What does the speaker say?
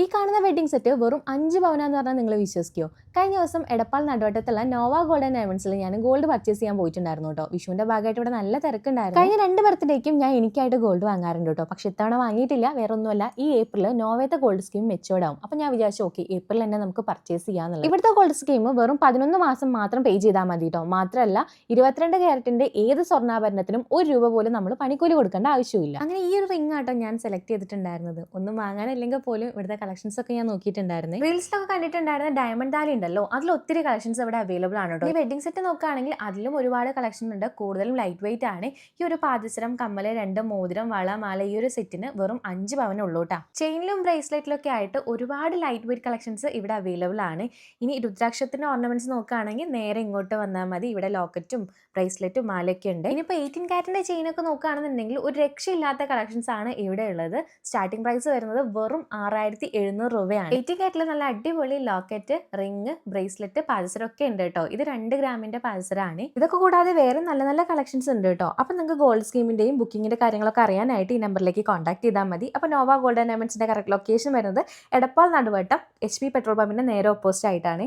ഈ കാണുന്ന wedding set വെറും 5 പവനാന്ന് പറഞ്ഞാൽ നിങ്ങൾ വിശ്വസിക്കുമോ? കഴിഞ്ഞ ദിവസം എടപ്പാൾ നടുവട്ടത്തുള്ള നോവ ഗോൾഡ് ആൻഡ് ഡയമണ്ട്സിൽ ഞാൻ ഗോൾഡ് പർച്ചേസ് ചെയ്യാൻ പോയിട്ടുണ്ടായിരുന്നു കേട്ടോ. വിഷുവിന്റെ ഭാഗമായിട്ട് ഇവിടെ നല്ല തിരക്കുണ്ടായിരുന്നു. കഴിഞ്ഞ 2 ബർത്ത്ഡേക്കും ഞാൻ എനിക്കായിട്ട് ഗോൾഡ് വാങ്ങാറുണ്ട് കേട്ടോ. പക്ഷെ ഇത്തവണ വാങ്ങിയിട്ടില്ല. വേറെ ഒന്നുമല്ല, ഈ ഏപ്രിൽ നോവേത്തെ ഗോൾഡ് സ്കീം മെച്ചോർഡ് ആവും. അപ്പോൾ ഞാൻ വിചാരിച്ചു ഓക്കെ ഏപ്രിൽ തന്നെ നമുക്ക് പർച്ചേസ് ചെയ്യാന്നുള്ളത്. ഇവിടുത്തെ ഗോൾഡ് സ്കീം വെറും 11 മാസം മാത്രം പേ ചെയ്താൽ മതി കേട്ടോ. മാത്രമല്ല 22 ക്യാരറ്റിന്റെ ഏത് സ്വർണ്ണാഭരണത്തിനും ₹1 പോലും നമ്മൾ പണിക്കൂലി കൊടുക്കേണ്ട ആവശ്യമില്ല. അങ്ങനെ ഈ ഒരു റിംഗ് ആട്ടോ ഞാൻ സെലക്ട് ചെയ്തിട്ടുണ്ടായിരുന്നത്. ഒന്നും വാങ്ങാനില്ലെങ്കിൽ പോലും ഇവിടുത്തെ കളക്ഷൻസ് ഒക്കെ ഞാൻ നോക്കിയിട്ടുണ്ടായിരുന്നു. റീൽസിലൊക്കെ കണ്ടിട്ടുണ്ടായിരുന്ന ഡയമണ്ട് താലി ഉണ്ടല്ലോ, അതിൽ ഒത്തിരി കളക്ഷൻസ് ഇവിടെ അവൈലബിൾ ആണ് കേട്ടോ. ഈ വെഡിങ് സെറ്റ് നോക്കുകയാണെങ്കിൽ അതിലും ഒരുപാട് കളക്ഷൻ ഉണ്ട്. കൂടുതലും ലൈറ്റ് വെയിറ്റ് ആണ്. ഈ ഒരു പാദസരം, കമ്മല്, 2 മോതിരം, വള, മാല ഈ ഒരു സെറ്റിന് വെറും 5 പവനേ ഉള്ളൂ കേട്ടോ. ചെയിനിലും ബ്രേസ്ലെറ്റിലും ഒക്കെ ആയിട്ട് ഒരുപാട് ലൈറ്റ് വെയിറ്റ് കളക്ഷൻസ് ഇവിടെ അവൈലബിൾ ആണ്. ഇനി രുദ്രാക്ഷത്തിന്റെ ഓർണമെന്റ്സ് നോക്കുകയാണെങ്കിൽ നേരെ ഇങ്ങോട്ട് വന്നാൽ മതി. ഇവിടെ ലോക്കറ്റും ബ്രേസ്ലെറ്റും മാലയൊക്കെ ഉണ്ട്. ഇനിയിപ്പോൾ 18 കാരറ്റിന്റെ ചെയിനൊക്കെ നോക്കുകയാണെന്നുണ്ടെങ്കിൽ ഒരു രക്ഷയില്ലാത്ത കളക്ഷൻസ് ആണ് ഇവിടെ ഉള്ളത്. സ്റ്റാർട്ടിംഗ് പ്രൈസ് വരുന്നത് വെറും 6700 രൂപയാണ്. 18 കാരറ്റിൽ നല്ല അടിപൊളി ലോക്കറ്റ്, റിംഗ്, ബ്രേസ്ലെറ്റ്, പാദസരം ഒക്കെ ഉണ്ട് കേട്ടോ. ഇത് 2 ഗ്രാമിന്റെ പാദസരമാണ്. ഇതൊക്കെ കൂടാതെ വേറെ നല്ല നല്ല കളക്ഷൻസ് ഉണ്ട് കേട്ടോ. അപ്പൊ നിങ്ങൾക്ക് ഗോൾഡ് സ്കീമിന്റെയും ബുക്കിങ്ങിന്റെ കാര്യങ്ങളൊക്കെ അറിയാനായിട്ട് ഈ നമ്പറിലേക്ക് കോൺടാക്ട് ചെയ്താൽ മതി. അപ്പോൾ നോവ ഗോൾഡ് ആൻഡ് ഡയമണ്ട്സിന്റെ കറക്റ്റ് ലൊക്കേഷൻ വരുന്നത് എടപ്പാൾ നടുവട്ടം HP പെട്രോൾ പമ്പിന്റെ നേരെ ഓപ്പോസിറ്റ് ആയിട്ടാണ്.